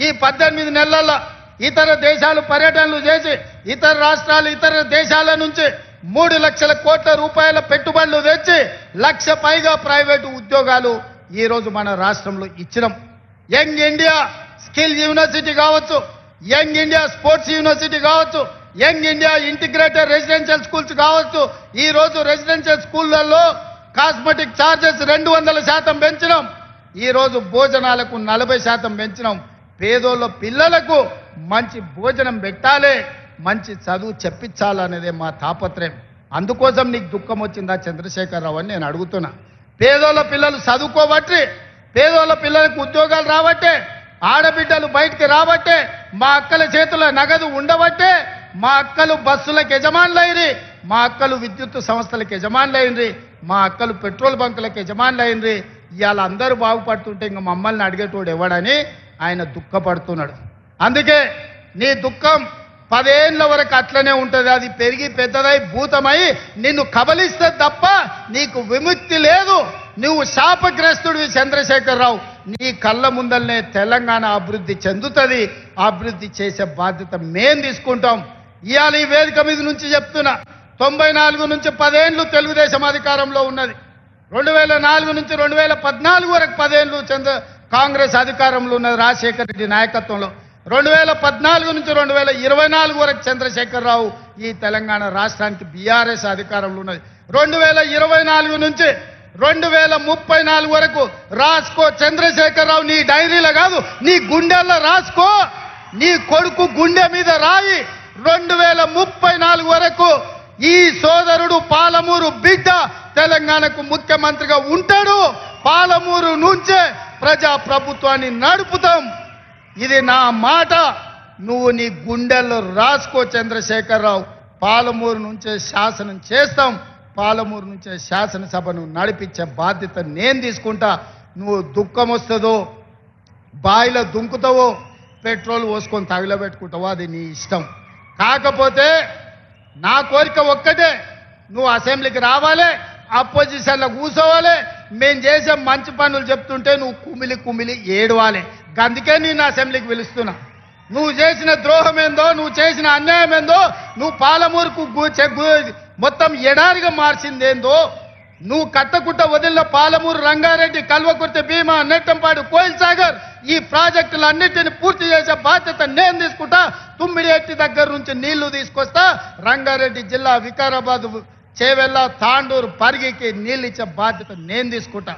ఈ 18 నెలల్లో ఇతర దేశాలు పర్యటనలు చేసి ఇతర రాష్ట్రాలు ఇతర దేశాల నుంచి 3 లక్షల కోట్ల రూపాయల పెట్టుబడులు తెచ్చి 1 లక్ష పైగా ప్రైవేటు ఉద్యోగాలు ఈ రోజు మన రాష్ట్రంలో ఇచ్చినాం. యంగ్ ఇండియా స్కిల్ యూనివర్సిటీ కావచ్చు, యంగ్ ఇండియా స్పోర్ట్స్ యూనివర్సిటీ కావచ్చు, young India integrated residential schools కావచ్చు. ఈ రోజు రెసిడెన్షియల్ స్కూళ్లలో కాస్మెటిక్ ఛార్జెస్ 200% పెంచినాం. ఈ రోజు భోజనాలకు 40% పెంచినాం. పేదోళ్ళ పిల్లలకు మంచి భోజనం పెట్టాలి, మంచి చదువు చెప్పించాలనేదే మా తాపత్రయం. అందుకోసం నీకు దుఃఖం వచ్చిందా చంద్రశేఖరరావు అని నేను అడుగుతున్నా. పేదోళ్ళ పిల్లలు చదువుకోబట్టి, పేదోళ్ళ పిల్లలకు ఉద్యోగాలు రాబట్టే, ఆడబిడ్డలు బయటికి రాబట్టే, మా అక్కల చేతుల నగదు ఉండబట్టే, మా అక్కలు బస్సులకు యజమానులైంది, మా అక్కలు విద్యుత్ సంస్థలకు యజమానులైంది, మా అక్కలు పెట్రోల్ బంకులకు యజమానులైంది. ఇవాళ అందరూ బాగుపడుతుంటే ఇంక మమ్మల్ని అడిగేటోడు ఎవడని ఆయన దుఃఖపడుతున్నాడు. అందుకే నీ దుఃఖం 10 ఏళ్ల వరకు అట్లనే ఉంటుంది. అది పెరిగి పెద్దదై భూతమై నిన్ను కబలిస్తే తప్ప నీకు విముక్తి లేదు. నువ్వు శాపగ్రస్తుడివి చంద్రశేఖరరావు. నీ కళ్ళ ముందల్నే తెలంగాణ అభివృద్ధి చెందుతుంది. అభివృద్ధి చేసే బాధ్యత మేం తీసుకుంటాం. ఇవాళ ఈ వేదిక మీద నుంచి చెప్తున్నా, 94 నుంచి 10 ఏళ్ళు తెలుగుదేశం అధికారంలో ఉన్నది. 2004 నుంచి 2014 వరకు 10 ఏళ్ళు కాంగ్రెస్ అధికారంలో ఉన్నది రాజశేఖర రెడ్డి నాయకత్వంలో. 2014 నుంచి 2024 వరకు చంద్రశేఖరరావు ఈ తెలంగాణ రాష్ట్రానికి బీఆర్ఎస్ అధికారంలో ఉన్నది. 2024 నుంచి 2034 వరకు రాసుకో చంద్రశేఖరరావు. నీ డైరీలో కాదు, నీ గుండెల్లో రాసుకో. నీ కొడుకు గుండె మీద రాయి. 2034 వరకు ఈ సోదరుడు పాలమూరు బిడ్డ తెలంగాణకు ముఖ్యమంత్రిగా ఉంటాడు. పాలమూరు నుంచే ప్రజా ప్రభుత్వాన్ని నడుపుతాం. ఇది నా మాట. నువ్వు నీ గుండెల్లో రాసుకో చంద్రశేఖరరావు. పాలమూరు నుంచే శాసనం చేస్తాం. పాలమూరు నుంచే శాసనసభను నడిపించే బాధ్యత నేను తీసుకుంటా. నువ్వు దుఃఖం వస్తుందో, బాయిలో దుంకుతావో, పెట్రోల్ పోసుకొని తగిలబెట్టుకుంటావో అది నీ ఇష్టం. కాకపోతే నా కోరిక ఒక్కటే, నువ్వు అసెంబ్లీకి రావాలి, అపోజిషన్లో కూర్చోవాలి. మేము చేసే మంచి పనులు చెప్తుంటే నువ్వు కుమిలి కుమిలి ఏడవాలి. అందుకే నేను అసెంబ్లీకి పిలుస్తున్నా. నువ్వు చేసిన ద్రోహం ఏందో, నువ్వు చేసిన అన్యాయం ఏందో, నువ్వు పాలమూరుకు మొత్తం ఎడారిగా మార్చిందేందో, నువ్వు కట్టకుట్ట వదిలిన పాలమూరు, రంగారెడ్డి, కల్వకుర్తి, భీమా, నెట్టంపాడు, కోయిల్ సాగర్ ఈ ప్రాజెక్టులన్నింటినీ పూర్తి చేసే బాధ్యత నేను తీసుకుంటా. తుమ్మిడిఎట్టి దగ్గర నుంచి నీళ్లు తీసుకొస్తా. రంగారెడ్డి జిల్లా వికారాబాద్, చేవెళ్ళ, తాండూరు, పరిగికి నీళ్ళు ఇచ్చే బాధ్యత నేను తీసుకుంటా.